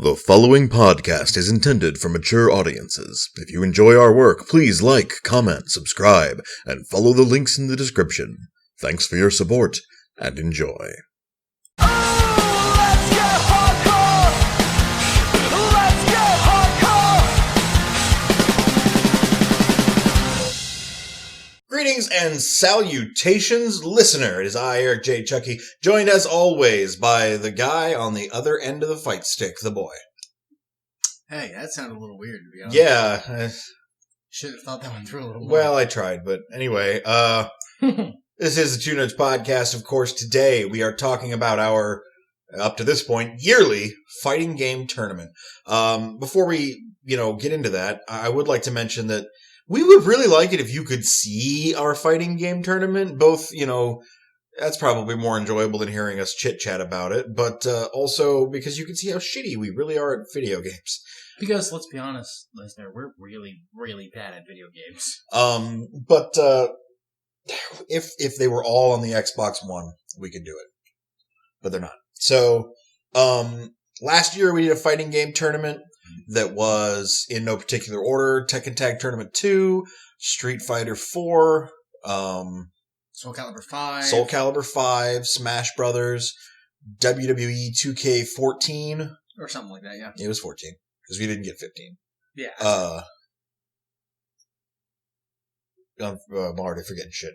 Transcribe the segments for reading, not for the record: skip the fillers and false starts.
The following podcast is intended for mature audiences. If you enjoy our work, please like, comment, subscribe, and follow the links in the description. Thanks for your support, and enjoy. Greetings and salutations, listener. It is I, Eric J. Chucci, joined as always by the guy on the other end of the fight stick, the boy. Hey, that sounded a little weird, to be honest. Yeah. Should have thought that one through a little more. Well, I tried, but anyway, this is the Two Nerds Podcast. Of course, today we are talking about our, up to this point, yearly fighting game tournament. Before we, get into that, I would like to mention that we would really like it if you could see our fighting game tournament. Both, that's probably more enjoyable than hearing us chit-chat about it, but also because you can see how shitty we really are at video games. Because, let's be honest, listener, we're really, really bad at video games. But if they were all on the Xbox One, we could do it. But they're not. So, last year we did a fighting game tournament that was in no particular order: Tekken Tag Tournament 2, Street Fighter 4, Soul Calibur 5, Smash Brothers, WWE 2K14. Or something like that, yeah. It was 14, because we didn't get 15. Yeah. I'm already forgetting shit.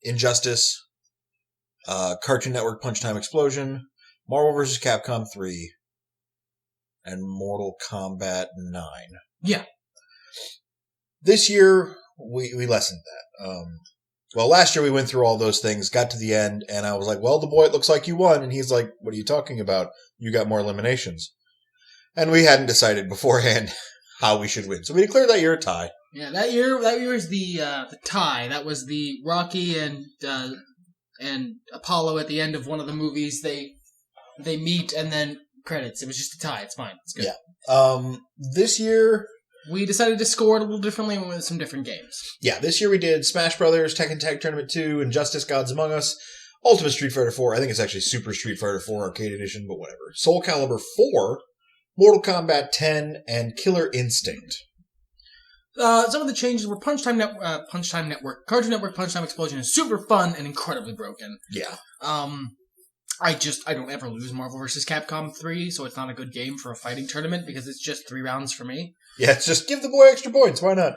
Injustice, Cartoon Network Punch Time Explosion, Marvel vs. Capcom 3, and Mortal Kombat 9. Yeah. This year, we lessened that. Well, last year we went through all those things, got to the end, and I was like, well, the boy, it looks like you won. And he's like, what are you talking about? You got more eliminations. And we hadn't decided beforehand how we should win. So we declared that year a tie. Yeah, that year is the tie. That was the Rocky and Apollo at the end of one of the movies. They meet and then credits. It was just a tie. It's fine. It's good. Yeah. This year we decided to score it a little differently and went with some different games. Yeah, this year we did Smash Brothers, Tekken Tag Tournament 2, Injustice Gods Among Us, Ultimate Street Fighter 4. I think it's actually Super Street Fighter 4 Arcade Edition, but whatever. Soul Calibur 4, Mortal Kombat 10, and Killer Instinct. Some of the changes were Punch Time Network, Cartoon Network Punch Time Explosion is super fun and incredibly broken. Yeah. I don't ever lose Marvel vs. Capcom 3, so it's not a good game for a fighting tournament because it's just 3 rounds for me. Yeah, it's just give the boy extra points. Why not?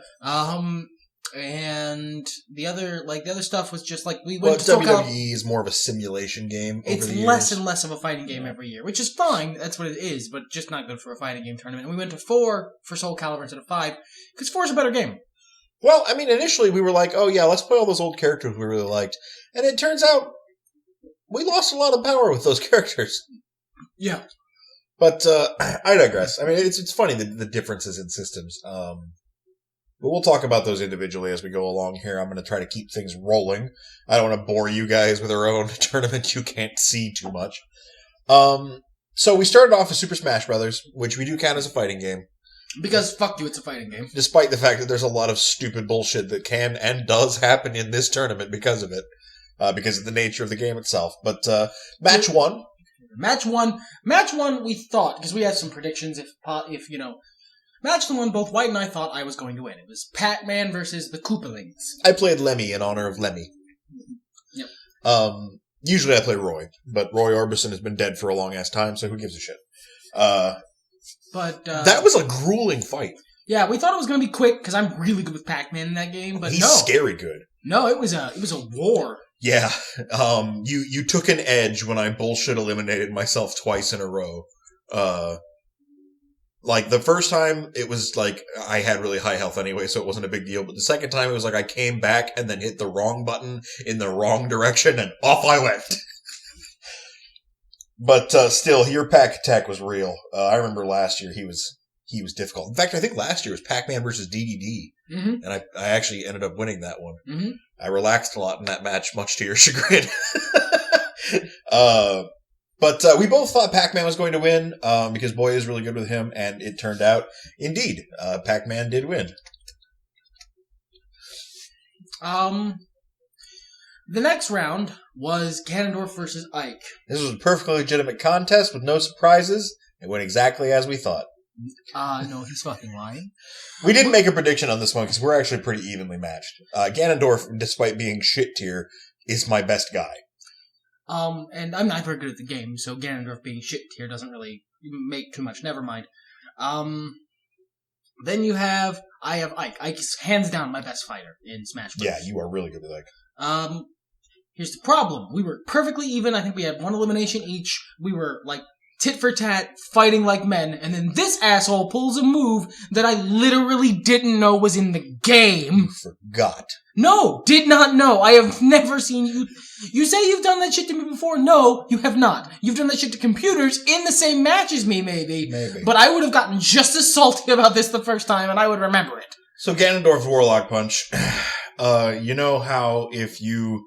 And the other stuff was just like we well, went to WWE is more of a simulation game. It's less and less of a fighting game every year, which is fine. That's what it is, but just not good for a fighting game tournament. And we went to 4 for Soul Calibur instead of 5 because 4 is a better game. Well, I mean, initially we were like, oh yeah, let's play all those old characters we really liked, and it turns out we lost a lot of power with those characters. Yeah. But I digress. I mean, it's funny, the differences in systems. But we'll talk about those individually as we go along here. I'm going to try to keep things rolling. I don't want to bore you guys with our own tournament you can't see too much. So we started off with Super Smash Brothers, which we do count as a fighting game. Because, fuck you, it's a fighting game. Despite the fact that there's a lot of stupid bullshit that can and does happen in this tournament because of it. Because of the nature of the game itself. But match one, we thought, because we had some predictions, match one, both White and I thought I was going to win. It was Pac-Man versus the Koopalings. I played Lemmy in honor of Lemmy. Yep. Usually I play Roy, but Roy Orbison has been dead for a long-ass time, so who gives a shit? But that was a grueling fight. Yeah, we thought it was going to be quick, because I'm really good with Pac-Man in that game, but He's scary good. No, it was a war. Yeah, you took an edge when I bullshit eliminated myself twice in a row. Like, the first time, it was like, I had really high health anyway, so it wasn't a big deal, but the second time, it was like I came back and then hit the wrong button in the wrong direction, and off I went. But, still, your pack attack was real. I remember last year, he was difficult. In fact, I think last year was Pac-Man versus DDD. Mm-hmm. And I actually ended up winning that one. Mm-hmm. I relaxed a lot in that match, much to your chagrin. But we both thought Pac-Man was going to win, because Boy is really good with him, and it turned out, indeed, Pac-Man did win. The next round was Ganondorf versus Ike. This was a perfectly legitimate contest with no surprises. It went exactly as we thought. No, he's fucking lying. We didn't make a prediction on this one because we're actually pretty evenly matched. Ganondorf, despite being shit tier, is my best guy. And I'm not very good at the game, so Ganondorf being shit tier doesn't really make too much. Never mind. Then I have Ike. Ike's hands down my best fighter in Smash Bros. Yeah, you are really good with Ike. Here's the problem. We were perfectly even. I think we had one elimination each. We were, like, tit for tat, fighting like men, and then this asshole pulls a move that I literally didn't know was in the game. Forgot. No, did not know. I have never seen you. You say you've done that shit to me before. No, you have not. You've done that shit to computers in the same match as me, maybe. But I would have gotten just as salty about this the first time, and I would remember it. So Ganondorf's Warlock Punch. You know how if you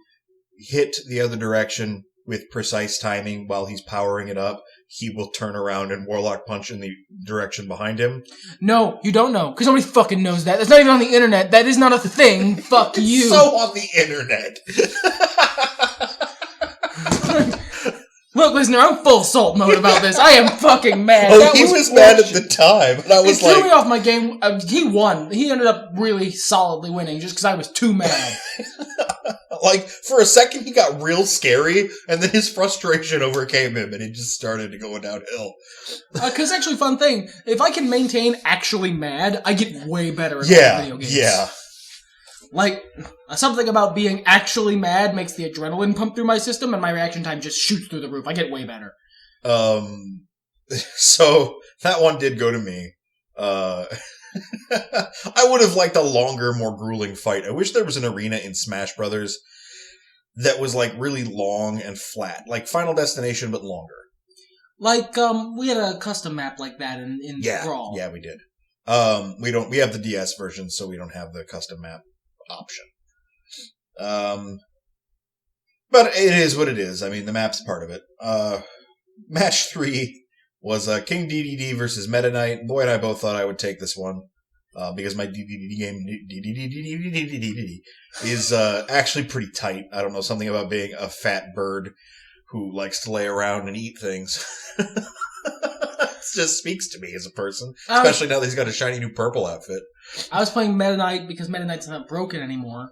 hit the other direction with precise timing while he's powering it up, he will turn around and Warlock Punch in the direction behind him? No, you don't know, because nobody fucking knows that. That's not even on the internet. That is not a thing. Fuck you. It's so on the internet. Look, listener, I'm full salt mode about this. I am fucking mad. Oh, he was mad at the time. And I was it threw me off my game. He won. He ended up really solidly winning just because I was too mad. Like, for a second, he got real scary, and then his frustration overcame him, and he just started to go downhill. Because actually, fun thing, if I can maintain actually mad, I get way better at video games. Yeah. Like, something about being actually mad makes the adrenaline pump through my system, and my reaction time just shoots through the roof. I get way better. So, that one did go to me. I would have liked a longer, more grueling fight. I wish there was an arena in Smash Brothers that was, like, really long and flat. Like Final Destination, but longer. Like, we had a custom map like that in Brawl. Yeah, we did. We have the DS version, so we don't have the custom map option. But it is what it is. I mean, the map's part of it. Match 3 was King DDD versus Meta Knight. Boy and I both thought I would take this one. Because my DDD game is actually pretty tight. I don't know, something about being a fat bird who likes to lay around and eat things. It just speaks to me as a person. Especially now that he's got a shiny new purple outfit. I was playing Meta Knight because Meta Knight's not broken anymore.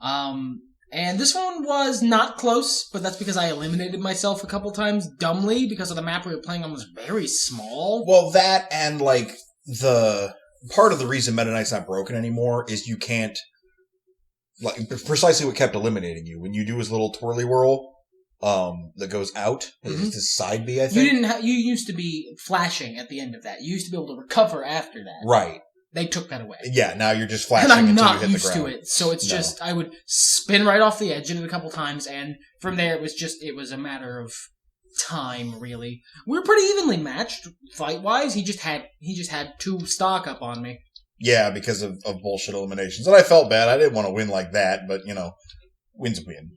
And this one was not close, but that's because I eliminated myself a couple times dumbly because of the map we were playing on was very small. Well, that and, like, the part of the reason Meta Knight's not broken anymore is you can't, like, precisely what kept eliminating you. When you do his little twirly whirl, that goes out, it's his side B, I think. You used to be flashing at the end of that. You used to be able to recover after that. Right. They took that away. Yeah, now you're just flashing until you hit the ground. And I'm not used to it, so it's just, I would spin right off the edge, did it a couple times, and from there it was a matter of time, really. We were pretty evenly matched, fight-wise. He just had 2 stock up on me. Yeah, because of bullshit eliminations. And I felt bad. I didn't want to win like that, but, you know, win's a win.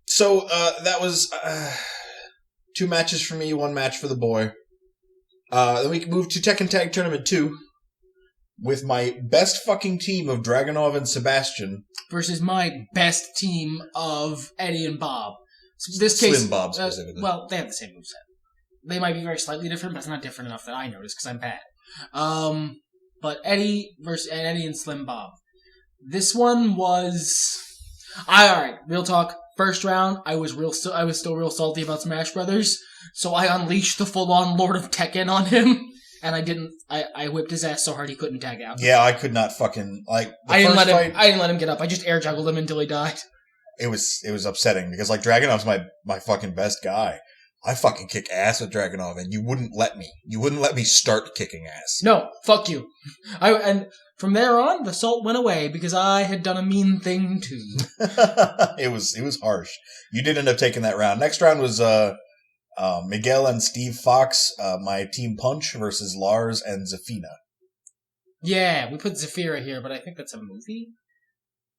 So, that was 2 matches for me, 1 match for the boy. Then we can move to Tekken Tag Tournament 2 with my best fucking team of Dragunov and Sebastian. Versus my best team of Eddie and Bob. Slim Bob, specifically. Well, they have the same moveset. They might be very slightly different, but it's not different enough that I notice because I'm bad. But Eddie and Slim Bob. This one was... Alright, real talk. First round, I was still real salty about Smash Brothers, so I unleashed the full-on Lord of Tekken on him, and I whipped his ass so hard he couldn't tag out. Yeah, I could not fucking, like, I didn't let him get up. I just air juggled him until he died. It was upsetting, because, like, Dragunov's my fucking best guy. I fucking kick ass with Dragunov, and you wouldn't let me. You wouldn't let me start kicking ass. No, fuck you. And from there on, the salt went away because I had done a mean thing too. It was harsh. You did end up taking that round. Next round was Miguel and Steve Fox, my team Punch versus Lars and Zafina. Yeah, we put Zafira here, but I think that's a movie.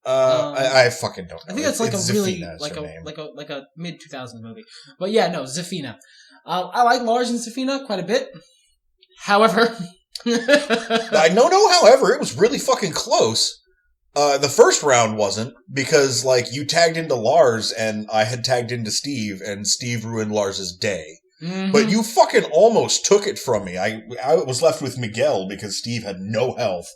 I fucking don't know. I think that's like a really like a mid 2000s movie. But yeah, no, Zafina. I like Lars and Zafina quite a bit. However, however, it was really fucking close. The first round wasn't because like you tagged into Lars and I had tagged into Steve and Steve ruined Lars's day. Mm-hmm. But you fucking almost took it from me. I was left with Miguel because Steve had no health.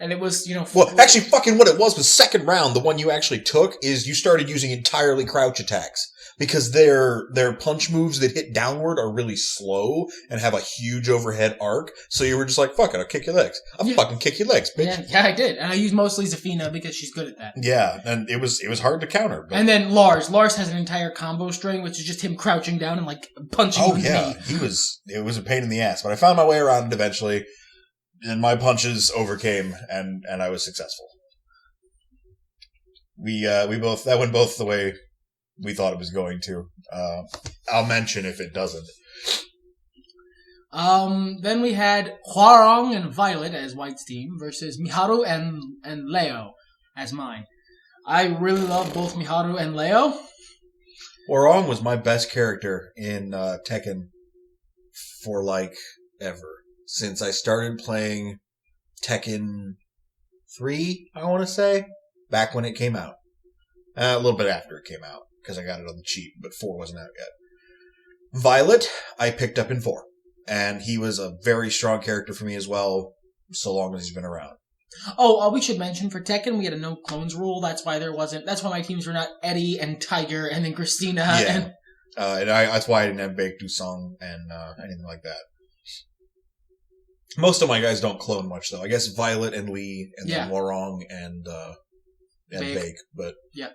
And it was, Well, actually, fucking what it was second round, the one you actually took, is you started using entirely crouch attacks. Because their punch moves that hit downward are really slow and have a huge overhead arc. So you were just like, fuck it, I'll kick your legs. I'll fucking kick your legs, bitch. Yeah, I did. And I used mostly Zafina because she's good at that. Yeah, and it was hard to counter. But... And then Lars. Lars has an entire combo string, which is just him crouching down and, punching you in the knee. It was a pain in the ass. But I found my way around it eventually. And my punches overcame, and I was successful. That went both the way we thought it was going to. I'll mention if it doesn't. Then we had Hwarong and Violet as White's team versus Miharu and Leo as mine. I really love both Miharu and Leo. Hwarong was my best character in Tekken for ever. Since I started playing Tekken 3, I want to say, back when it came out. A little bit after it came out, because I got it on the cheap, but 4 wasn't out yet. Violet, I picked up in 4, and he was a very strong character for me as well, so long as he's been around. Oh, we should mention for Tekken, we had a no clones rule, that's why my teams were not Eddie and Tiger and then Christina. Yeah, that's why I didn't have Baek Sung and anything like that. Most of my guys don't clone much, though. I guess Violet and Lee, and then Hwarong and Baek. But yeah.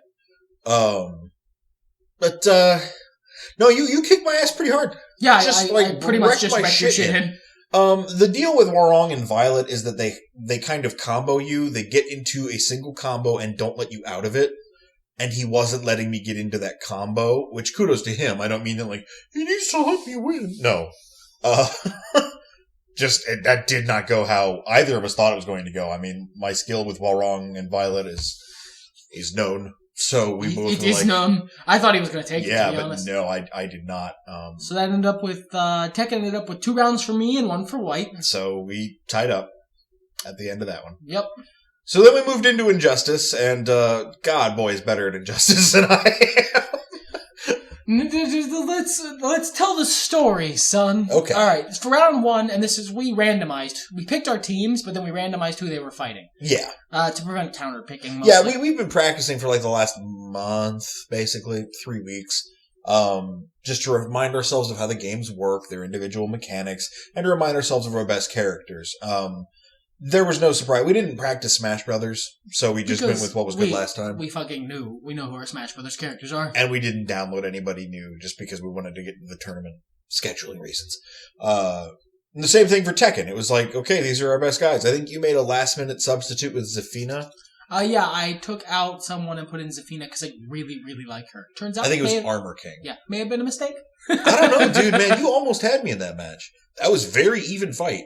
No, you kicked my ass pretty hard. Yeah, I pretty much just wrecked your shit in. The deal with Hwarong and Violet is that they kind of combo you. They get into a single combo and don't let you out of it. And he wasn't letting me get into that combo, which kudos to him. I don't mean that he needs to help me win. No. That did not go how either of us thought it was going to go. I mean, my skill with Hwarong and Violet is known. So we both It is known. I thought he was going to take it, to be honest. No, I did not. So that ended up with, Tekken ended up with 2 rounds for me and 1 for White. So we tied up at the end of that one. Yep. So then we moved into Injustice, and, God, boy, is better at Injustice than I am. Let's tell the story, son. Okay. Alright, for round 1, and we randomized. We picked our teams, but then we randomized who they were fighting. Yeah. To prevent counter-picking, mostly. Yeah, we've been practicing for the last month, basically, 3 weeks. Just to remind ourselves of how the games work, their individual mechanics, and to remind ourselves of our best characters. There was no surprise. We didn't practice Smash Brothers, so we just went with what was good last time. We fucking knew. We know who our Smash Brothers characters are. And we didn't download anybody new just because we wanted to get into the tournament scheduling reasons. And the same thing for Tekken. It was okay, these are our best guys. I think you made a last-minute substitute with Zafina. Yeah, I took out someone and put in Zafina because I really, really like her. Turns out I think it was Armor King. Yeah, may have been a mistake. I don't know, dude, man. You almost had me in that match. That was a very even fight.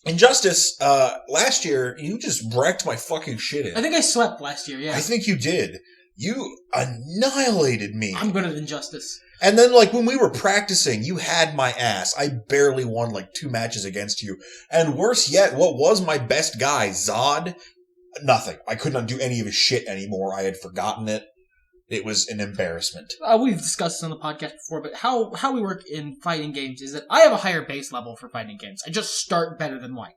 Injustice, last year, you just wrecked my fucking shit in. I think I swept last year, yeah. I think you did. You annihilated me. I'm good at Injustice. And then, when we were practicing, you had my ass. I barely won, 2 matches against you. And worse yet, what was my best guy, Zod? Nothing. I could not do any of his shit anymore. I had forgotten it. It was an embarrassment. We've discussed this on the podcast before, but how we work in fighting games is that I have a higher base level for fighting games. I just start better than White.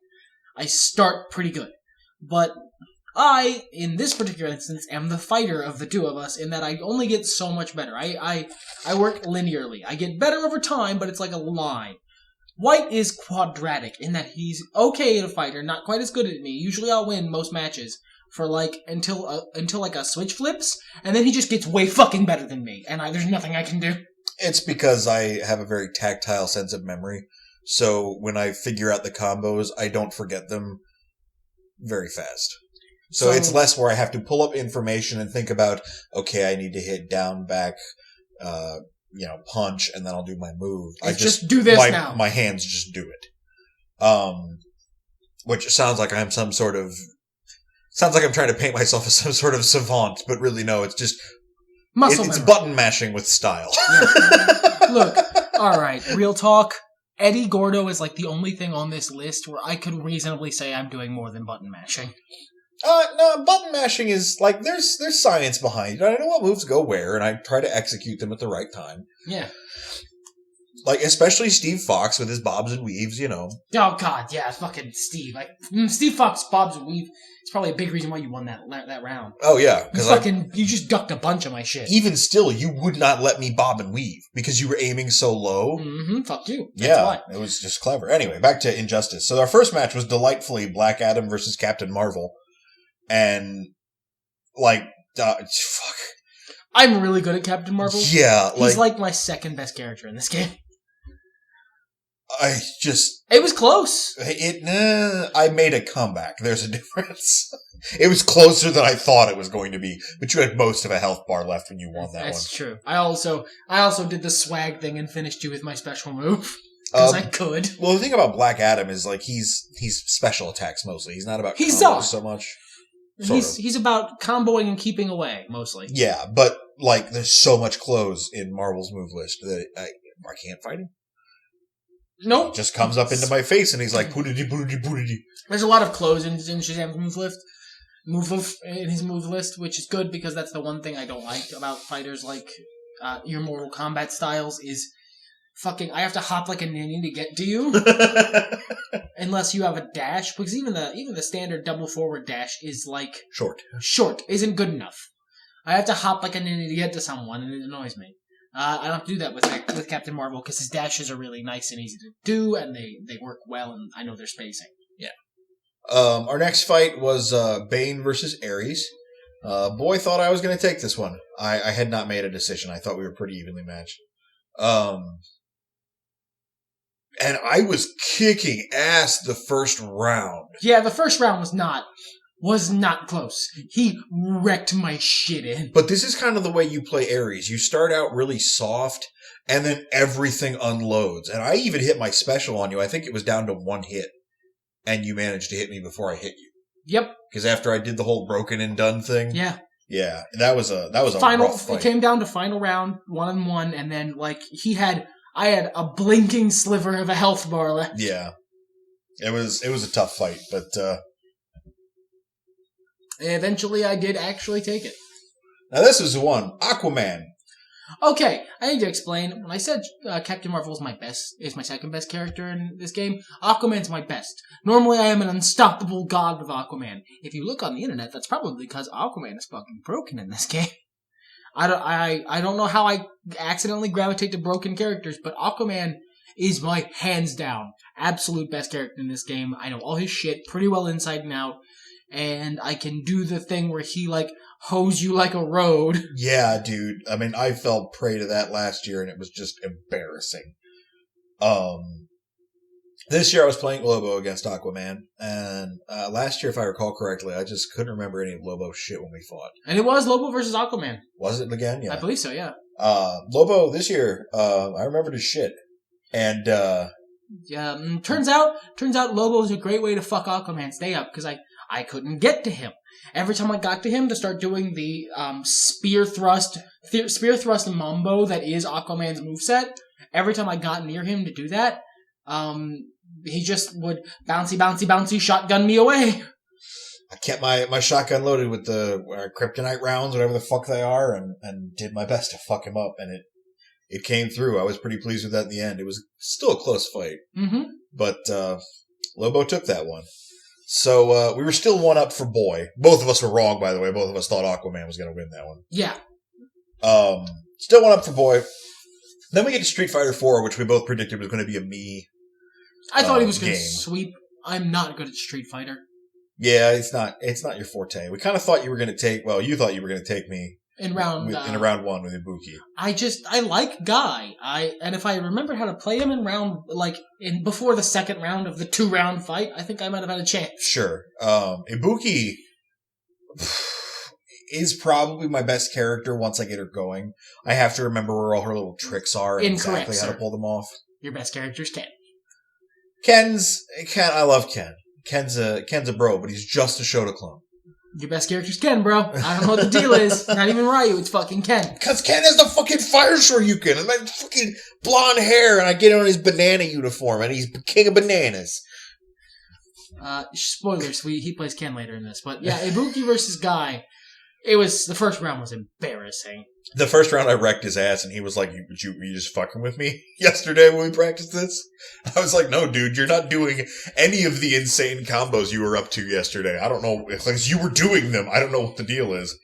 I start pretty good. But I, in this particular instance, am the fighter of the two of us in that I only get so much better. I work linearly. I get better over time, but it's like a line. White is quadratic in that he's okay at a fighter, not quite as good at me. Usually I'll win most matches for until a switch flips, and then he just gets way fucking better than me, and there's nothing I can do. It's because I have a very tactile sense of memory, so when I figure out the combos, I don't forget them very fast. So it's less where I have to pull up information and think about, okay, I need to hit down, back, punch, and then I'll do my move. I just do this now. My hands just do it. Which sounds like I'm sounds like I'm trying to paint myself as some sort of savant, but really no, it's just it's button mashing with style. Yeah. Look, alright, real talk. Eddie Gordo is the only thing on this list where I could reasonably say I'm doing more than button mashing. No, button mashing is like there's science behind it. I know what moves go where, and I try to execute them at the right time. Yeah. Like especially Steve Fox with his bobs and weaves, you know. Oh God, yeah, fucking Steve. Like Steve Fox, bobs and weave. It's probably a big reason why you won that round. Oh yeah, because you just ducked a bunch of my shit. Even still, you would not let me bob and weave because you were aiming so low. Mm-hmm. Fuck you. That's why. It was just clever. Anyway, back to Injustice. So our first match was delightfully Black Adam versus Captain Marvel. And, like, fuck. I'm really good at Captain Marvel. Yeah. He's like my second best character in this game. It was close. I made a comeback. There's a difference. It was closer than I thought it was going to be, but you had most of a health bar left when you won that one. That's true. I also did the swag thing and finished you with my special move. Because I could. Well, the thing about Black Adam is, like, he's special attacks mostly. He's not about combos so much. He's about comboing and keeping away, mostly. Yeah, but, like, there's so much close in Marvel's move list that I can't fight him. Nope. He just comes up into my face and he's like, poodity, poodity, poodity. There's a lot of close in Shazam's in his move list, which is good because that's the one thing I don't like about fighters like your Mortal Kombat styles is fucking, I have to hop like a ninja to get to you. Unless you have a dash, because even the standard double forward dash is like short isn't good enough. I have to hop like a ninja to get to someone, and it annoys me. I don't have to do that with Captain Marvel because his dashes are really nice and easy to do, and they work well, and I know their spacing. Yeah. Our next fight was Bane versus Ares. Boy thought I was going to take this one. I had not made a decision. I thought we were pretty evenly matched. And I was kicking ass the first round. Yeah, the first round was not close. He wrecked my shit in. But this is kind of the way you play Ares. You start out really soft, and then everything unloads. And I even hit my special on you. I think it was down to one hit. And you managed to hit me before I hit you. Yep. Because after I did the whole broken and done thing. Yeah. Yeah, that was a final, rough fight. It came down to final round, 1-on-1, and then, like, I had a blinking sliver of a health bar left. Yeah. It was a tough fight, but eventually I did actually take it. Now this is the one, Aquaman. Okay, I need to explain. When I said Captain Marvel is my second best character in this game, Aquaman's my best. Normally I am an unstoppable god with Aquaman. If you look on the internet, that's probably because Aquaman is fucking broken in this game. I don't know how I accidentally gravitate to broken characters, but Aquaman is my hands down absolute best character in this game. I know all his shit pretty well inside and out, and I can do the thing where he like hose you like a road. Yeah, dude. I mean, I fell prey to that last year, and it was just embarrassing. This year I was playing Lobo against Aquaman, and last year, if I recall correctly, I just couldn't remember any Lobo shit when we fought. And it was Lobo versus Aquaman. Was it again? Yeah. I believe so, yeah. Lobo this year, I remembered his shit. And, yeah, turns out Lobo is a great way to fuck Aquaman's day up, because I couldn't get to him. Every time I got to him to start doing the spear thrust mambo that is Aquaman's moveset, every time I got near him to do that, he just would bouncy, shotgun me away. I kept my shotgun loaded with the kryptonite rounds, whatever the fuck they are, and did my best to fuck him up, and it came through. I was pretty pleased with that in the end. It was still a close fight. Mm-hmm. But Lobo took that one. So we were still one up for Boy. Both of us were wrong, by the way. Both of us thought Aquaman was going to win that one. Yeah. Still one up for Boy. Then we get to Street Fighter 4, which we both predicted was going to be a me. I thought he was going to sweep. I'm not good at Street Fighter. Yeah, it's not your forte. We kind of thought you were going to take. Well, you thought you were going to take me in round one with Ibuki. I like Guy. And if I remember how to play him before the second round of the 2-round fight, I think I might have had a chance. Sure. Ibuki is probably my best character once I get her going. I have to remember where all her little tricks are and exactly how to pull them off. Your best character is Ken. Ken, I love Ken. Ken's a bro, but he's just a Shota clone. Your best character's Ken, bro. I don't know what the deal is. Not even Ryu, it's fucking Ken. Because Ken has the fucking fire shoryuken and my fucking blonde hair, and I get on his banana uniform, and he's king of bananas. Spoilers, he plays Ken later in this. But yeah, Ibuki versus Guy. The first round was embarrassing. The first round I wrecked his ass and he was like, were you just fucking with me yesterday when we practiced this? I was like, no, dude, you're not doing any of the insane combos you were up to yesterday. I don't know, if you were doing them. I don't know what the deal is.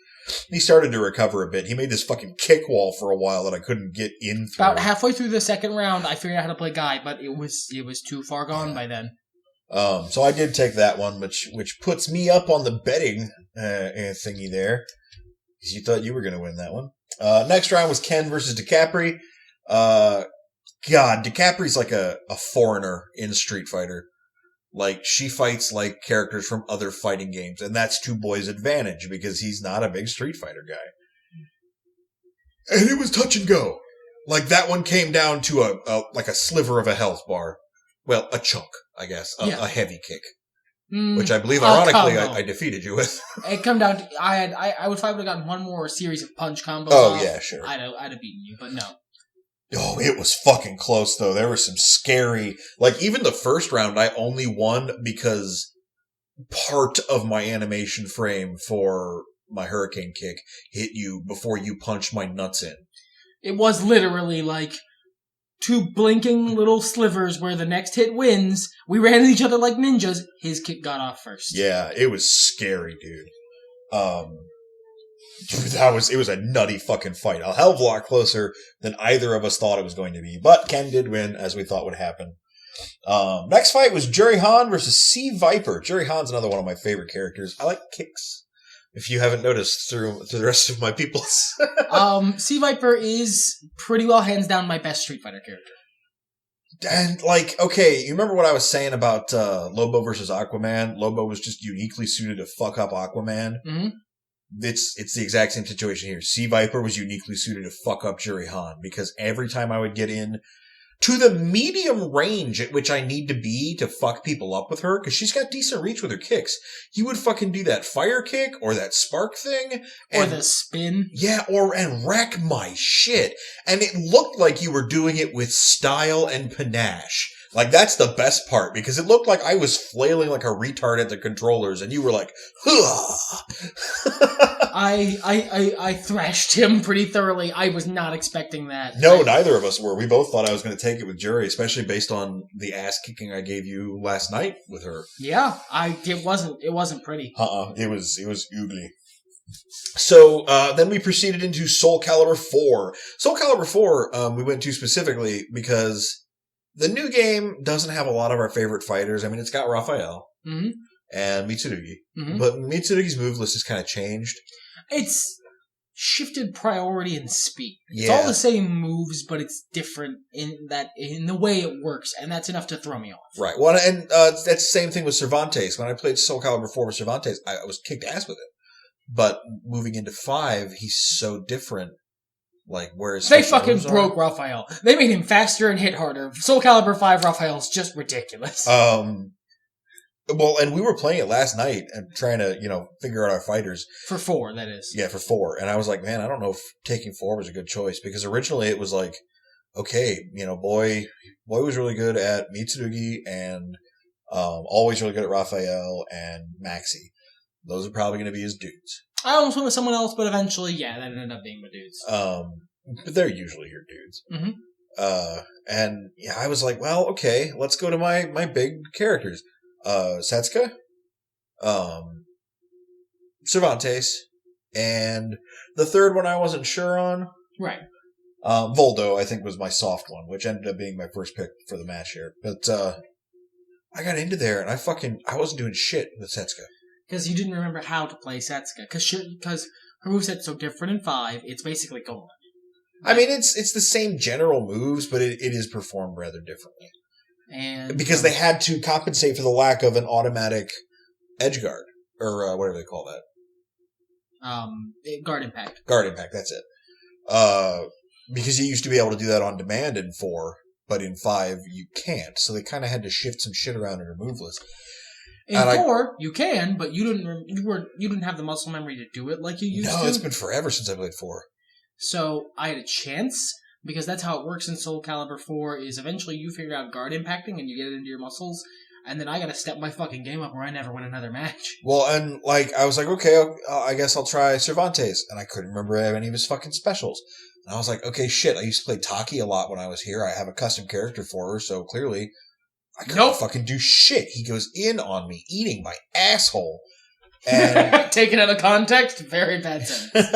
He started to recover a bit. He made this fucking kick wall for a while that I couldn't get in through. About halfway through the second round, I figured out how to play Guy, but it was too far gone by then. So I did take that one, which puts me up on the betting thingy there. Because you thought you were going to win that one. Next round was Ken versus DiCapri. God, DiCapri's like a foreigner in Street Fighter. Like, she fights like characters from other fighting games, and that's Two Boys' advantage, because he's not a big Street Fighter guy. And it was touch and go. Like, that one came down to a sliver of a health bar. Well, a chunk, I guess. A heavy kick. Which I believe, ironically, I defeated you with. It come down to, I would probably have gotten one more series of punch combos. Oh, yeah, sure. I'd have beaten you, but no. Oh, it was fucking close, though. There was some scary... Like, even the first round, I only won because part of my animation frame for my hurricane kick hit you before you punched my nuts in. It was literally like two blinking little slivers where the next hit wins. We ran at each other like ninjas. His kick got off first. Yeah, it was scary, dude. It was a nutty fucking fight. A hell of a lot closer than either of us thought it was going to be. But Ken did win, as we thought would happen. Next fight was Jerry Han versus Sea Viper. Jerry Han's another one of my favorite characters. I like kicks. If you haven't noticed through the rest of my peoples. Sea Viper is pretty well hands down my best Street Fighter character. And, like, okay, you remember what I was saying about Lobo versus Aquaman? Lobo was just uniquely suited to fuck up Aquaman. Mm-hmm. It's the exact same situation here. Sea Viper was uniquely suited to fuck up Jerry Han, because every time I would get in to the medium range at which I need to be to fuck people up with her, because she's got decent reach with her kicks, you would fucking do that fire kick or that spark thing. Or the spin. Yeah, and wreck my shit. And it looked like you were doing it with style and panache. Like, that's the best part, because it looked like I was flailing like a retard at the controllers, and you were like, huh. I thrashed him pretty thoroughly. I was not expecting that. No, neither of us were. We both thought I was going to take it with Jury, especially based on the ass kicking I gave you last night with her. Yeah, it wasn't pretty. It was ugly. So, then we proceeded into Soul Calibur 4. Soul Calibur 4, we went to specifically because the new game doesn't have a lot of our favorite fighters. I mean, it's got Raphael and Mitsurugi, but Mitsurugi's move list has kind of changed. It's shifted priority and speed. Yeah. It's all the same moves, but it's different in the way it works, and that's enough to throw me off. Right. Well, and that's the same thing with Cervantes. When I played Soul Calibur 4 with Cervantes, I was kicked ass with it. But moving into 5, he's so different. Like, whereas they fucking broke Raphael. They made him faster and hit harder. Soul Calibur 5 Raphael's just ridiculous. Well, and we were playing it last night and trying to, figure out our fighters. For 4, that is. Yeah, for 4. And I was like, man, I don't know if taking 4 was a good choice, because originally it was like, okay, Boy was really good at Mitsurugi and always really good at Raphael and Maxi. Those are probably going to be his dudes. I almost went with someone else, but eventually, yeah, that ended up being my dudes. But they're usually your dudes. Mm-hmm. And yeah, I was like, well, okay, let's go to my big characters. Setsuka, Cervantes, and the third one I wasn't sure on. Right. Voldo, I think, was my soft one, which ended up being my first pick for the match here. But I got into there, and I wasn't doing shit with Setsuka. Because you didn't remember how to play Setsuka. Because her moveset's so different in 5, it's basically gone. I mean, it's the same general moves, but it is performed rather differently. And because they had to compensate for the lack of an automatic edge guard, or whatever they call that. Guard impact. Guard impact, that's it. Because you used to be able to do that on demand in 4, but in 5 you can't. So they kind of had to shift some shit around in your move list. In 4, you can, but you didn't have the muscle memory to do it like you used to. No, it's been forever since I played 4. So I had a chance, because that's how it works in Soul Calibur 4, is eventually you figure out guard impacting and you get it into your muscles. and then I gotta step my fucking game up or I never win another match. Well, and like I was like, okay, I guess I'll try Cervantes, and I couldn't remember any of his fucking specials. And I was like, okay, shit, I used to play Taki a lot when I was here. I have a custom character for her, so clearly I couldn't fucking do shit. He goes in on me, eating my asshole. And taken out of context, very bad sentence.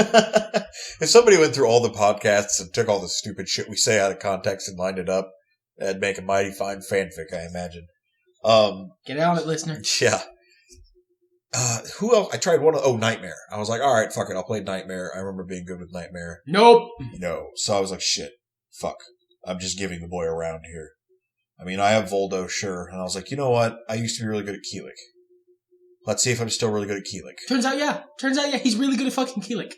If somebody went through all the podcasts and took all the stupid shit we say out of context and lined it up, that'd make a mighty fine fanfic, I imagine. Get on it, listener. Yeah. Who else? I tried Nightmare. I was like, alright, fuck it, I'll play Nightmare. I remember being good with Nightmare. Nope. No. So I was like, shit, fuck. I'm just giving the boy a round here. I mean, I have Voldo, sure. And I was like, you know what? I used to be really good at Keelik. Let's see if I'm still really good at Keelik. Turns out, yeah, he's really good at fucking Keelik.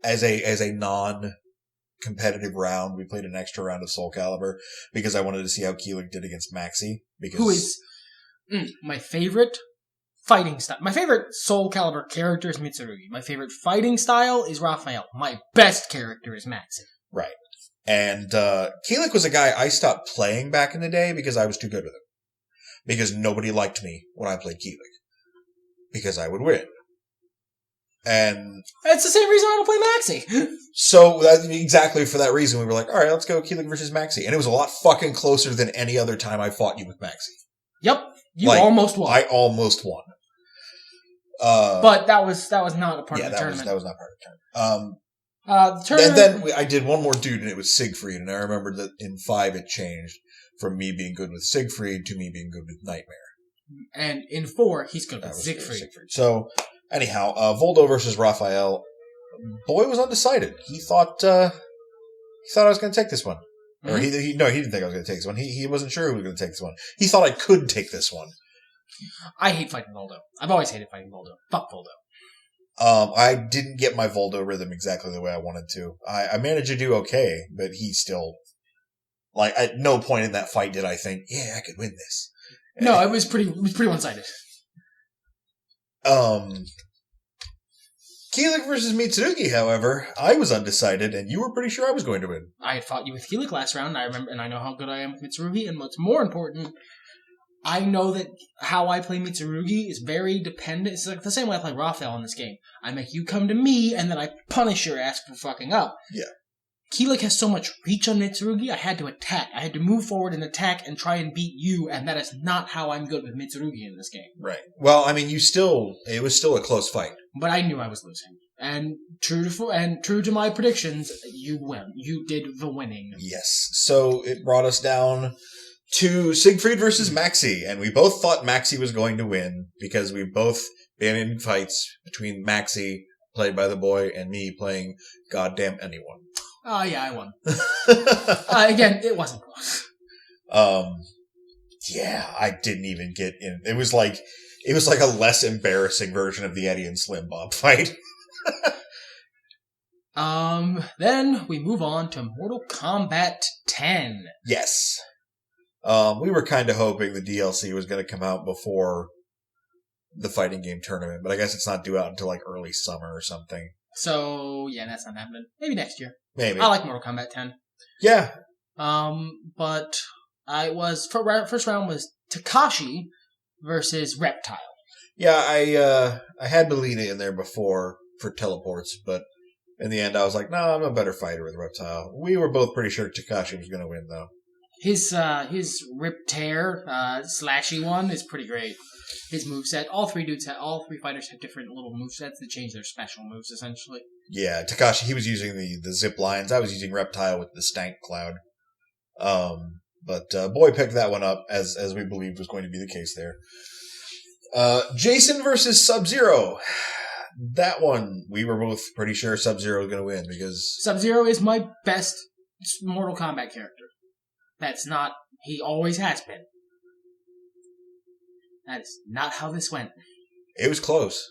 As a non-competitive round, we played an extra round of Soul Calibur because I wanted to see how Keelik did against Maxi. Who is my favorite fighting style. My favorite Soul Calibur character is Mitsurugi. My favorite fighting style is Raphael. My best character is Maxi. Right. And Keelik was a guy I stopped playing back in the day because I was too good with him. Because nobody liked me when I played Keelik. Because I would win. And that's the same reason I don't play Maxi. So exactly for that reason, we were like, all right, let's go Keelik versus Maxi. And it was a lot fucking closer than any other time I fought you with Maxi. Yep. You almost won. I almost won. But that was not a part of the tournament. That was not part of the tournament. The tournament. And then I did one more dude, and it was Siegfried. And I remember that in 5 it changed from me being good with Siegfried to me being good with Nightmare. And in 4, he's good with Siegfried. So, anyhow, Voldo versus Raphael. Boy was undecided. He thought I was going to take this one. Mm-hmm. Or he didn't think I was going to take this one. He wasn't sure who was going to take this one. He thought I could take this one. I hate fighting Voldo. I've always hated fighting Voldo. Fuck Voldo. I didn't get my Voldo rhythm exactly the way I wanted to. I managed to do okay, but he still... Like, at no point in that fight did I think, yeah, I could win this. No, it was pretty one-sided. Keelik versus Mitsurugi, however, I was undecided, and you were pretty sure I was going to win. I had fought you with Keelik last round, and I remember, and I know how good I am with Mitsurugi, and what's more important, I know that how I play Mitsurugi is very dependent. It's like the same way I play Raphael in this game. I make you come to me, and then I punish your ass for fucking up. Yeah. Keelik has so much reach on Mitsurugi, I had to attack. I had to move forward and attack and try and beat you, and that is not how I'm good with Mitsurugi in this game. Right. Well, I mean, it was still a close fight. But I knew I was losing. And true to my predictions, you won. You did the winning. Yes. So it brought us down to Siegfried versus Maxi, and we both thought Maxi was going to win because we've both been in fights between Maxi, played by the boy, and me playing goddamn anyone. Oh, yeah, I won. Again, it wasn't close. Yeah, I didn't even get in. It was like a less embarrassing version of the Eddie and Slim Bob fight. Then we move on to Mortal Kombat 10. Yes. We were kind of hoping the DLC was going to come out before the fighting game tournament, but I guess it's not due out until like early summer or something. So, yeah, that's not happening. Maybe next year. Maybe. I like Mortal Kombat 10. Yeah. But first round was Takashi versus Reptile. Yeah, I had Melina in there before for teleports, but in the end I was like, no, I'm a better fighter with Reptile. We were both pretty sure Takashi was going to win, though. His Rip Tear, slashy one is pretty great. His moveset, all three fighters have different little movesets that change their special moves, essentially. Yeah, Takashi, he was using the zip lines. I was using Reptile with the Stank Cloud. But Boy picked that one up, as we believed was going to be the case there. Jason versus Sub-Zero. That one, we were both pretty sure Sub-Zero was going to win, because... Sub-Zero is my best Mortal Kombat character. He always has been. That is not how this went. It was close.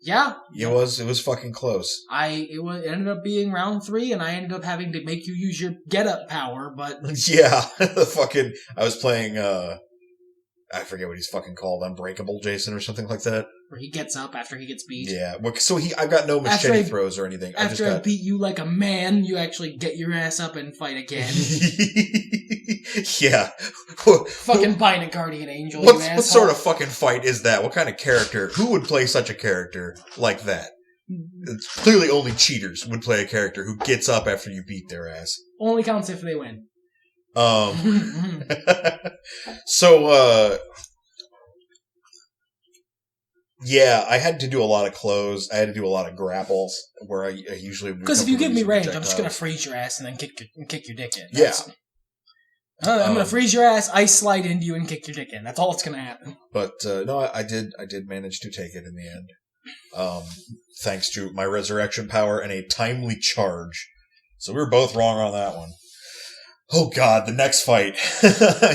Yeah. It was fucking close. It ended up being round 3, and I ended up having to make you use your get-up power, but... Yeah, I was playing, I forget what he's fucking called, Unbreakable Jason or something like that. Where he gets up after he gets beat. Yeah, so I've got no machete throws or anything. After I beat you like a man, you actually get your ass up and fight again. Yeah, Fucking buying a guardian angel, what sort of fucking fight is that? What kind of character? Who would play such a character like that? It's clearly only cheaters would play a character who gets up after you beat their ass. Only counts if they win. So, yeah, I had to do a lot of close. I had to do a lot of grapples where I usually... Because if you give me range, I'm just going to freeze your ass and then kick your dick in. I'm going to freeze your ass, ice slide into you, and kick your dick in. That's all that's going to happen. But, no, I did manage to take it in the end. Thanks to my resurrection power and a timely charge. So we were both wrong on that one. Oh god, the next fight.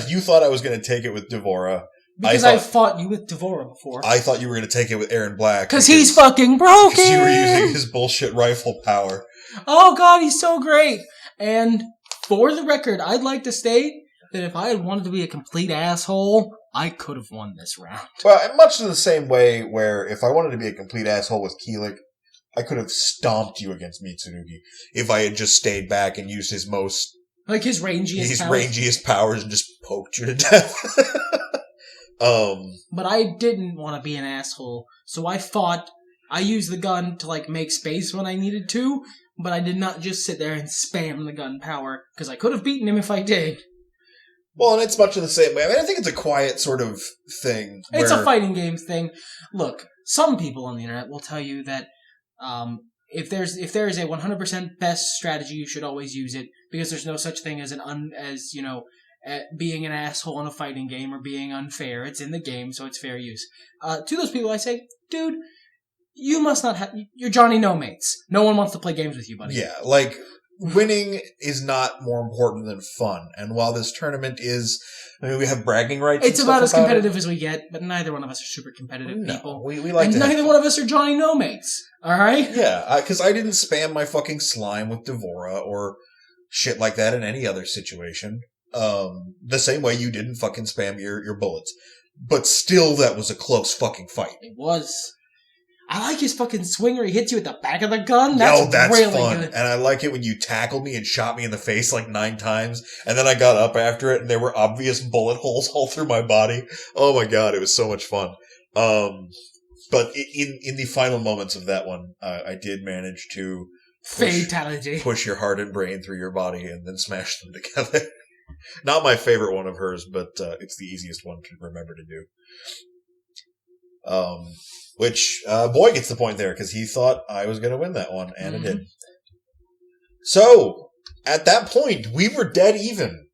You thought I was going to take it with Devora. Because I fought you with Devora before. I thought you were going to take it with Aaron Black. Because he's fucking broken! Because you were using his bullshit rifle power. Oh god, he's so great! And for the record, I'd like to state that if I had wanted to be a complete asshole, I could have won this round. Well, much in the same way where if I wanted to be a complete asshole with Keelik, I could have stomped you against Mitsurugi if I had just stayed back and used his most... Like his rangiest powers and just poked you to death. But I didn't want to be an asshole, so I fought. I used the gun to, make space when I needed to, but I did not just sit there and spam the gun power, because I could have beaten him if I did. Well, and it's much in the same way. I mean, I think it's a quiet sort of thing. It's a fighting game thing. Look, some people on the internet will tell you that if there is a 100% best strategy, you should always use it, because there's no such thing as being an asshole in a fighting game or being unfair. It's in the game, so it's fair use. To those people, I say, dude, you must not have... You're Johnny No Mates. No one wants to play games with you, buddy. Yeah, winning is not more important than fun. And while this tournament is... I mean, we have bragging rights. It's about as competitive as we get, but neither one of us are super competitive people. We like and neither one of us are Johnny No Mates. Alright? Yeah, because I didn't spam my fucking slime with Devora or shit like that in any other situation. The same way you didn't fucking spam your bullets. But still, that was a close fucking fight. It was. I like his fucking swing where he hits you at the back of the gun. That's really fun. Good. And I like it when you tackled me and shot me in the face 9 times, and then I got up after it, and there were obvious bullet holes all through my body. Oh my god, it was so much fun. But in the final moments of that one, I did manage to push your heart and brain through your body and then smash them together. Not my favorite one of hers, but it's the easiest one to remember to do. Which Boy gets the point there because he thought I was going to win that one, and I did. So at that point, we were dead even.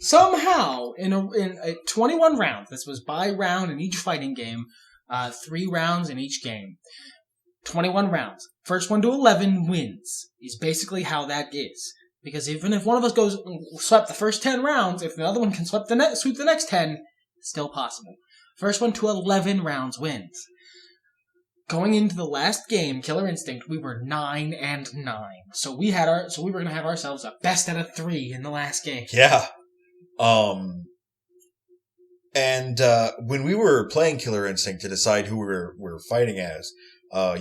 Somehow, in a 21 rounds, this was by round in each fighting game, 3 rounds in each game. 21 rounds. First one to 11 wins, is basically how that is. Because even if one of us goes swept the first 10 rounds, if the other one can sweep the next 10, it's still possible. First one to 11 rounds wins. Going into the last game, Killer Instinct, we were 9-9. So we were going to have ourselves a best out of 3 in the last game. Yeah. And when we were playing Killer Instinct to decide who we were fighting as,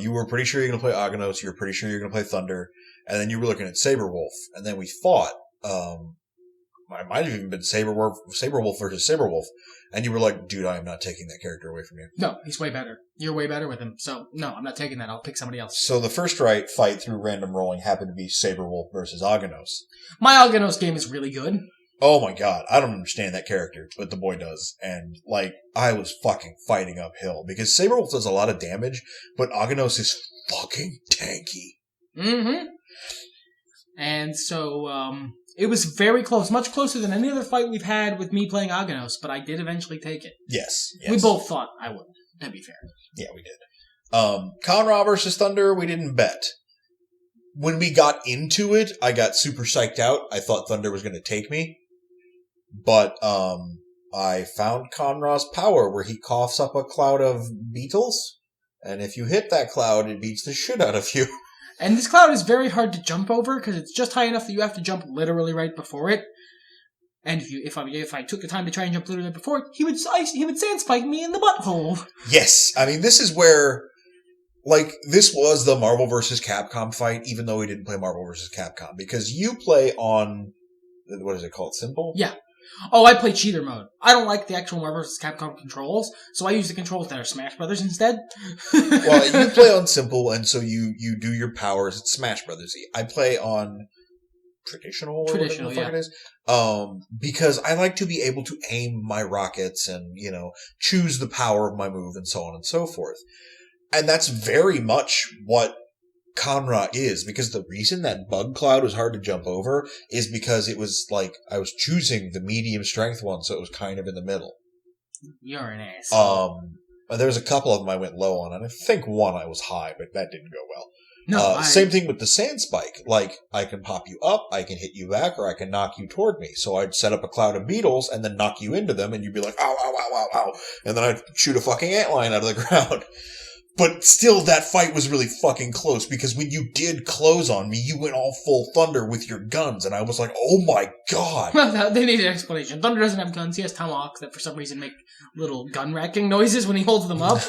you were pretty sure you're going to play Aghanos, you were pretty sure you're going to play Thunder, and then you were looking at Saberwolf, and then we fought. I might have even been Saberwolf versus Saberwolf, and you were like, dude, I am not taking that character away from you. No, he's way better. You're way better with him, so no, I'm not taking that. I'll pick somebody else. So the first fight through random rolling happened to be Saberwolf versus Aghanos. My Aghanos game is really good. Oh my god, I don't understand that character, but the boy does. And, I was fucking fighting uphill, because Saberwolf does a lot of damage, but Aghanos is fucking tanky. Mm-hmm. And so, it was very close, much closer than any other fight we've had with me playing Aghanos, but I did eventually take it. Yes. We both thought I would, to be fair. Yeah, we did. Conra versus Thunder, we didn't bet. When we got into it, I got super psyched out. I thought Thunder was going to take me. But I found Conra's power, where he coughs up a cloud of beetles, and if you hit that cloud, it beats the shit out of you. And this cloud is very hard to jump over, because it's just high enough that you have to jump literally right before it. And if I took the time to try and jump literally right before it, he would sand spike me in the butthole. Yes, I mean, this is where, this was the Marvel vs. Capcom fight, even though we didn't play Marvel vs. Capcom, because you play on, what is it called, Simple? Yeah. Oh, I play cheater mode. I don't like the actual Marvel vs. Capcom controls, so I use the controls that are Smash Brothers instead. Well, you play on simple, and so you do your powers. It's Smash Brothers-y. I play on traditional, or whatever the fuck it is. Because I like to be able to aim my rockets and, choose the power of my move and so on and so forth. And that's very much what Conra is, because the reason that Bug Cloud was hard to jump over is because it was like I was choosing the medium strength one, so it was kind of in the middle. You're an ass. There was a couple of them I went low on, and I think one I was high, but that didn't go well. No, Same thing with the Sand Spike. Like, I can pop you up, I can hit you back, or I can knock you toward me. So I'd set up a cloud of beetles and then knock you into them, and you'd be like, ow, ow, ow, ow, ow. And then I'd shoot a fucking antlion out of the ground. But still, that fight was really fucking close, because when you did close on me, you went all full Thunder with your guns, and I was like, oh my god. Well, they need an explanation. Thunder doesn't have guns. He has tomahawks that for some reason make little gun racking noises when he holds them up.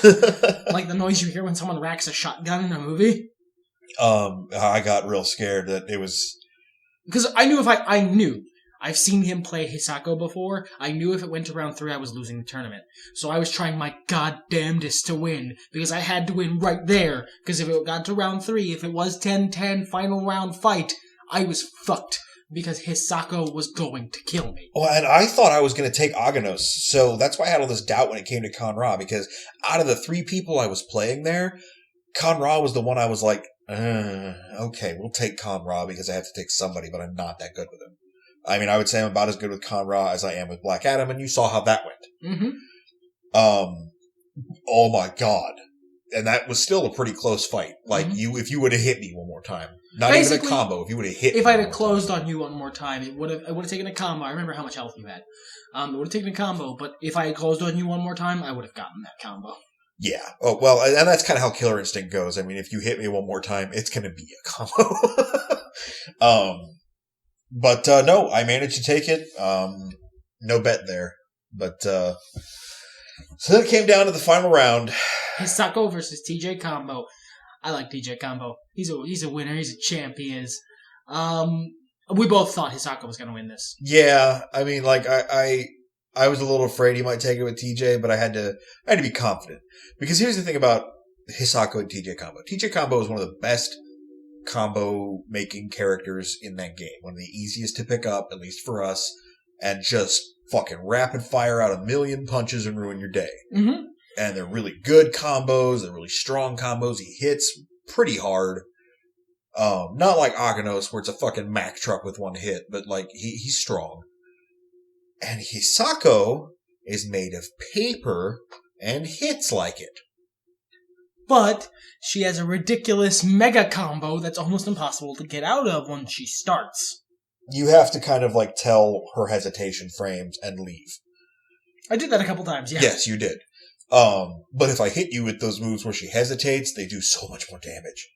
Like the noise you hear when someone racks a shotgun in a movie. I got real scared that it was... Because I knew. I've seen him play Hisako before. I knew if it went to round 3, I was losing the tournament. So I was trying my goddamnedest to win, because I had to win right there. Because if it got to round 3, if it was 10-10 final round fight, I was fucked. Because Hisako was going to kill me. Well, and I thought I was going to take Aganos, so that's why I had all this doubt when it came to Conra, because out of the 3 people I was playing there, Conra was the one I was like, okay, we'll take Conra because I have to take somebody, but I'm not that good with him. I mean, I would say I'm about as good with Conra as I am with Black Adam, and you saw how that went. Mm-hmm. Oh my god. And that was still a pretty close fight. Like, if you would have hit me one more time. Not basically, even a combo, if you would have hit me. If I'd have closed on you one more time, it would have taken a combo. I remember how much health you had. It would have taken a combo, but if I had closed on you one more time, I would have gotten that combo. Yeah. Oh, well, and that's kind of how Killer Instinct goes. I mean, if you hit me one more time, it's going to be a combo. But no, I managed to take it. No bet there. But, so then it came down to the final round. Hisako versus TJ combo. I like TJ combo. He's a winner. He's a champ. He is. We both thought Hisako was going to win this. Yeah. I mean, like, I was a little afraid he might take it with TJ, but I had to be confident. Because here's the thing about Hisako and TJ combo. TJ combo is one of the best combo making characters in that game. One of the easiest to pick up, at least for us, and just fucking rapid fire out a million punches and ruin your day. Mm-hmm. And they're really good combos. They're really strong combos. He hits pretty hard. Not like Aganos, where it's a fucking Mack truck with one hit, but like he's strong. And Hisako is made of paper and hits like it. But she has a ridiculous mega combo that's almost impossible to get out of once she starts. You have to kind of like tell her hesitation frames and leave. I did that a couple times, yeah. Yes, you did. But if I hit you with those moves where she hesitates, they do so much more damage.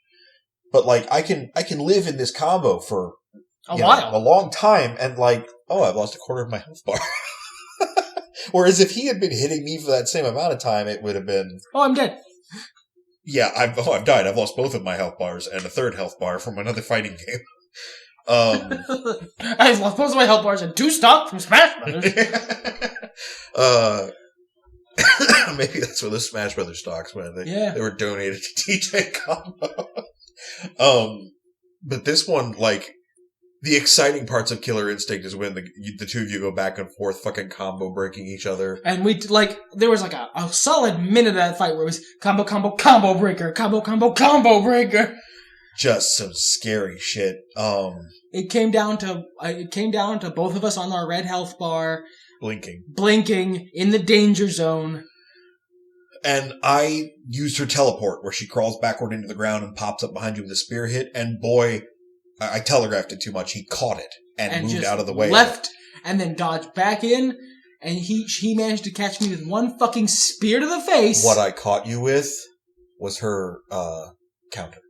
But like, I can live in this combo for a while, a long time, and like, oh, I've lost a quarter of my health bar. Whereas if he had been hitting me for that same amount of time, it would have been, oh, I'm dead. Yeah, I've died. I've lost both of my health bars and a third health bar from another fighting game. I've lost both of my health bars and 2 stock from Smash Brothers. Maybe that's where the Smash Brothers stocks went. They were donated to TJ Combo. But this one, like, the exciting parts of Killer Instinct is when the two of you go back and forth, fucking combo breaking each other. And there was like a solid minute of that fight where it was combo, combo, combo breaker, combo, combo, combo breaker. Just some scary shit. It came down to both of us on our red health bar. Blinking in the danger zone. And I used her teleport, where she crawls backward into the ground and pops up behind you with a spear hit, and boy, I telegraphed it too much. He caught it and moved out of the way. Left and then dodged back in, and he managed to catch me with one fucking spear to the face. What I caught you with was her counter.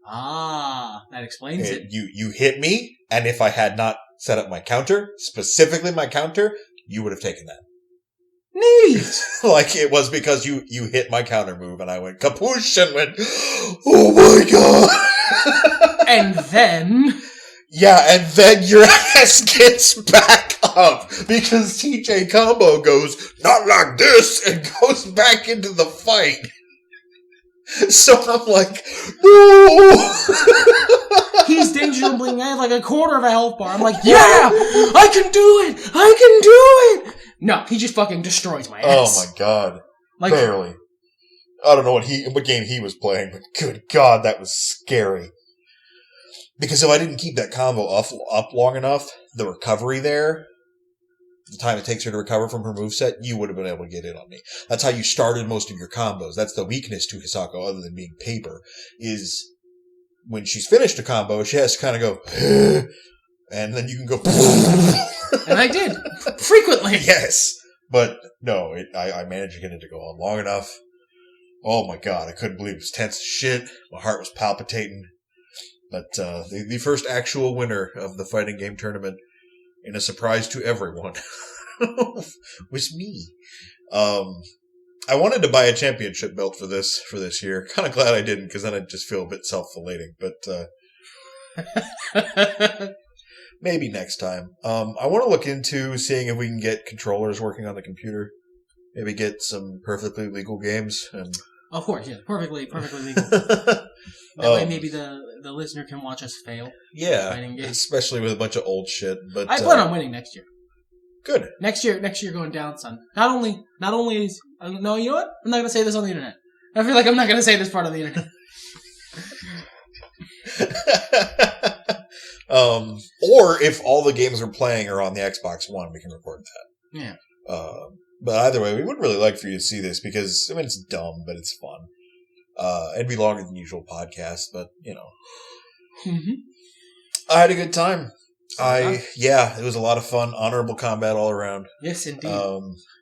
Ah, that explains it. You hit me, and if I had not set up my counter, specifically my counter, you would have taken that. Neat! Like, it was because you hit my counter move, and I went kapoosh and went, oh my god! And then... Yeah, and then your ass gets back up because TJ Combo goes, not like this, and goes back into the fight. So I'm like, no! He's dangerously at like a quarter of a health bar. I'm like, yeah! I can do it! I can do it! No, he just fucking destroys my ass. Oh my god. Like, barely. I don't know what game he was playing, but good god, that was scary. Because if I didn't keep that combo up long enough, the recovery there, the time it takes her to recover from her moveset, you would have been able to get in on me. That's how you started most of your combos. That's the weakness to Hisako, other than being paper, is when she's finished a combo, she has to kind of go, and then you can go, and I did. Frequently. Yes. But no, I managed to get it to go on long enough. Oh my god, I couldn't believe it. It was tense as shit. My heart was palpitating. But the first actual winner of the fighting game tournament, in a surprise to everyone, was me. I wanted to buy a championship belt for this year. Kind of glad I didn't, because then I'd just feel a bit self-flating. But maybe next time. I want to look into seeing if we can get controllers working on the computer. Maybe get some perfectly legal games. And of course, yeah, perfectly legal. That way, maybe the listener can watch us fail. Yeah, especially with a bunch of old shit. But I plan on winning next year. Good. Next year going down, son. Not only is no, you know what? I'm not gonna say this on the internet. I feel like I'm not gonna say this part on the internet. Or if all the games we're playing are on the Xbox One, we can record that. Yeah. But either way, we would really like for you to see this because, I mean, it's dumb, but it's fun. It'd be longer than usual podcast, but, you know. Mm-hmm. I had a good time. It was a lot of fun. Honorable combat all around. Yes, indeed.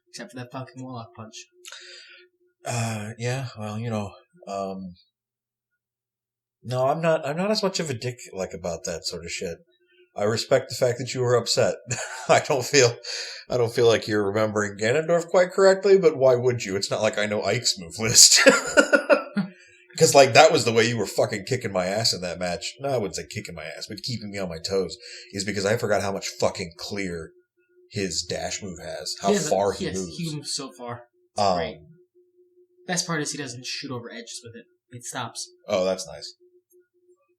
Except for that fucking warlock punch. Yeah, well, you know, no, I'm not as much of a dick, about that sort of shit. I respect the fact that you were upset. I don't feel like you're remembering Ganondorf quite correctly, but why would you? It's not like I know Ike's move list. Because, that was the way you were fucking kicking my ass in that match. No, I wouldn't say kicking my ass, but keeping me on my toes. Is because I forgot how much fucking clear his dash move has. How far he moves. He moves so far. It's great. Best part is he doesn't shoot over edges with it. It stops. Oh, that's nice.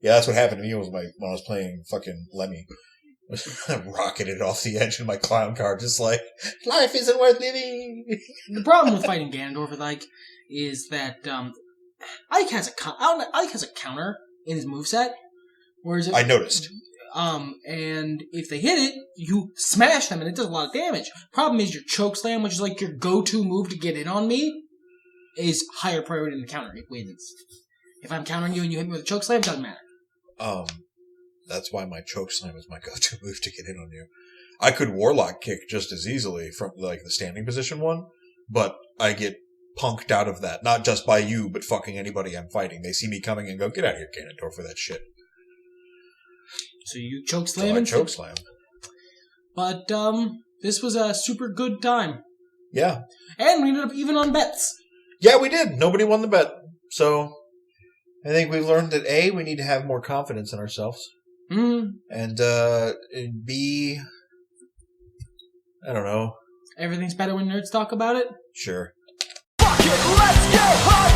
Yeah, that's what happened to me when I was playing fucking Lemmy. I rocketed off the edge in my clown car, just like, life isn't worth living. The problem with fighting Ganondorf with Ike is that Ike has a counter in his moveset. Whereas I noticed. And if they hit it, you smash them and it does a lot of damage. Problem is your choke slam, which is like your go-to move to get in on me, is higher priority than the counter. It wins. If I'm countering you and you hit me with a choke slam, it doesn't matter. That's why my choke slam is my go-to move to get in on you. I could warlock kick just as easily from the standing position one, but I get punked out of that. Not just by you, but fucking anybody I'm fighting. They see me coming and go, get out of here, Ganondorf, for that shit. So you choke slam choke slam. But this was a super good time. Yeah. And we ended up even on bets. Yeah, we did. Nobody won the bet. So I think we've learned that A, we need to have more confidence in ourselves. Mm. And B, I don't know. Everything's better when nerds talk about it? Sure. Fuck it, let's get hot!